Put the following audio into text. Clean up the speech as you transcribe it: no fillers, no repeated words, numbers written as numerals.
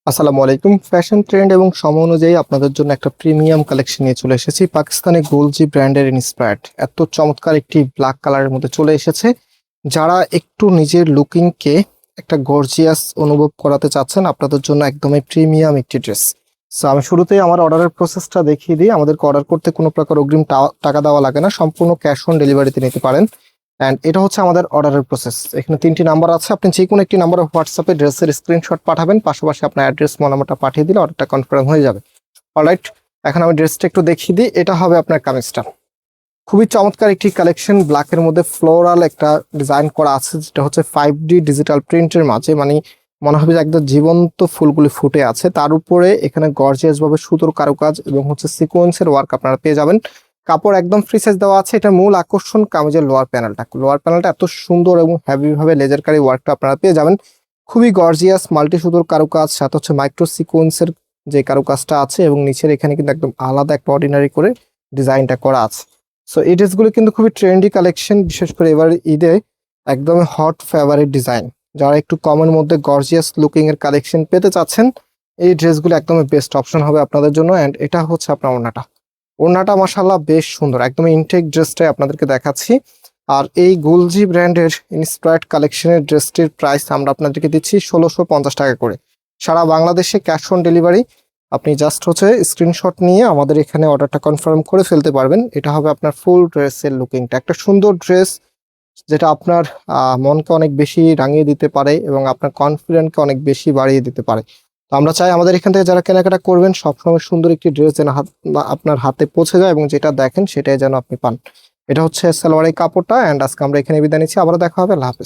আসসালামু আলাইকুম। Fashion trend এবং সময় অনুযায়ী আপনাদের জন্য একটা প্রিমিয়াম কালেকশন নিয়ে চলে এসেছি। পাকিস্তানি গোলজি ব্র্যান্ডের ইন্সপায়ার্ড এত চমৎকার একটি ব্ল্যাক কালারের মধ্যে চলে এসেছে। যারা একটু নিজের লুকিংকে একটা গর্জিয়াস অনুভব করাতে চাচ্ছেন, আপনাদের জন্য একদমই প্রিমিয়াম একটি ড্রেস। সো আমি শুরুতেই আমার অর্ডারের প্রসেসটা দেখিয়ে দিই। আমাদেরকে অর্ডার করতে কোনো প্রকার অগ্রিম টাকা দেওয়া লাগে না, সম্পূর্ণ ক্যাশ অন ডেলিভারিতে নিতে পারেন। অ্যান্ড এটা হচ্ছে আমাদের অর্ডারের প্রসেস। এখানে 3টি নাম্বার আছে, আপনি যে কোনো একটি নাম্বারে হোয়াটসঅ্যাপে ড্রেসের স্ক্রিনশট পাঠাবেন, পাশাপাশি আপনার অ্যাড্রেস নাম্বারটা পাঠিয়ে দিলে অর্ডারটা কনফার্ম হয়ে যাবে। অলরাইট, এখন আমি ড্রেসটা একটু দেখিয়ে দিই। এটা হবে আপনার কামিজটা। খুবই চমৎকার একটি কালেকশন, ব্ল্যাকের মধ্যে ফ্লোরাল একটা ডিজাইন করা আছে, যেটা হচ্ছে 5D ডিজিটাল প্রিন্টের মাঝে, মানে মনে হবে যে একদম জীবন্ত ফুলগুলি ফুটে আছে। তার উপরে এখানে গর্জিয়াস ভাবে সুতোর কারুকাজ এবং হচ্ছে সিকোয়েন্সের ওয়ার্ক আপনারা পেয়ে যাবেন। কাপড় একদম ফ্রি সাইজ দেওয়া আছে। এটা মূল আকর্ষণ কামিজের লোয়ার প্যানেলটা এত সুন্দর এবং হেভি ভাবে লেজারকারি ওয়ার্কটা আপনারা পেয়ে যাবেন। খুবই গর্জিয়াস মাল্টি সুতোর কারুকাজ, সাথে হচ্ছে মাইক্রো সিকোয়েন্সের যে কারুকাজটা আছে, এবং নিচের এখানে কিন্তু একদম আলাদা একটা অর্ডিনারি করে ডিজাইনটা করা আছে। সো এই ড্রেসগুলো কিন্তু খুবই ট্রেন্ডি কালেকশন, বিশেষ করে এবার ঈদে একদম হট ফেভারিট ডিজাইন। যারা একটু কমের মধ্যে গর্জিয়াস লুকিং এর কালেকশন পেতে চাচ্ছেন, এই ড্রেসগুলো একদমই বেস্ট অপশন হবে আপনাদের জন্য। অ্যান্ড এটা হচ্ছে আপনার ওড়নাটা মাশাআল্লাহ বেশ সুন্দর, একদম ইনটেক ড্রেসটাই আপনাদেরকে দেখাচ্ছি। আর এই গুলজি ব্র্যান্ডের ইন্সপায়ার্ড কালেকশনের ড্রেসটির প্রাইস আমরা আপনাদেরকে দিচ্ছি 1650 টাকা করে। সারা বাংলাদেশে ক্যাশ অন ডেলিভারি। আপনি জাস্ট হচ্ছে স্ক্রিনশট নিয়ে আমাদের এখানে অর্ডারটা কনফার্ম করে ফেলতে পারবেন। এটা হবে আপনার ফুল ড্রেসের লুকিংটা, একটা সুন্দর ড্রেস যেটা আপনার মনকে অনেক বেশি রাঙিয়ে দিতে পারে এবং আপনার কনফিডেন্টকে অনেক বেশি বাড়িয়ে দিতে পারে। তো আমরা চাই আমাদের এখান থেকে যারা কেনাকাটা করবেন সবসময় সুন্দর একটি ড্রেস যেন আপনার হাতে পৌঁছে যায়, এবং যেটা দেখেন সেটাই যেন আপনি পান। এটা হচ্ছে সালোয়ারের কাপড়টা। অ্যান্ড আজকে আমরা এখানে বিদায় নিচ্ছি, আবার দেখা হবে। আল্লাহ হাফেজ।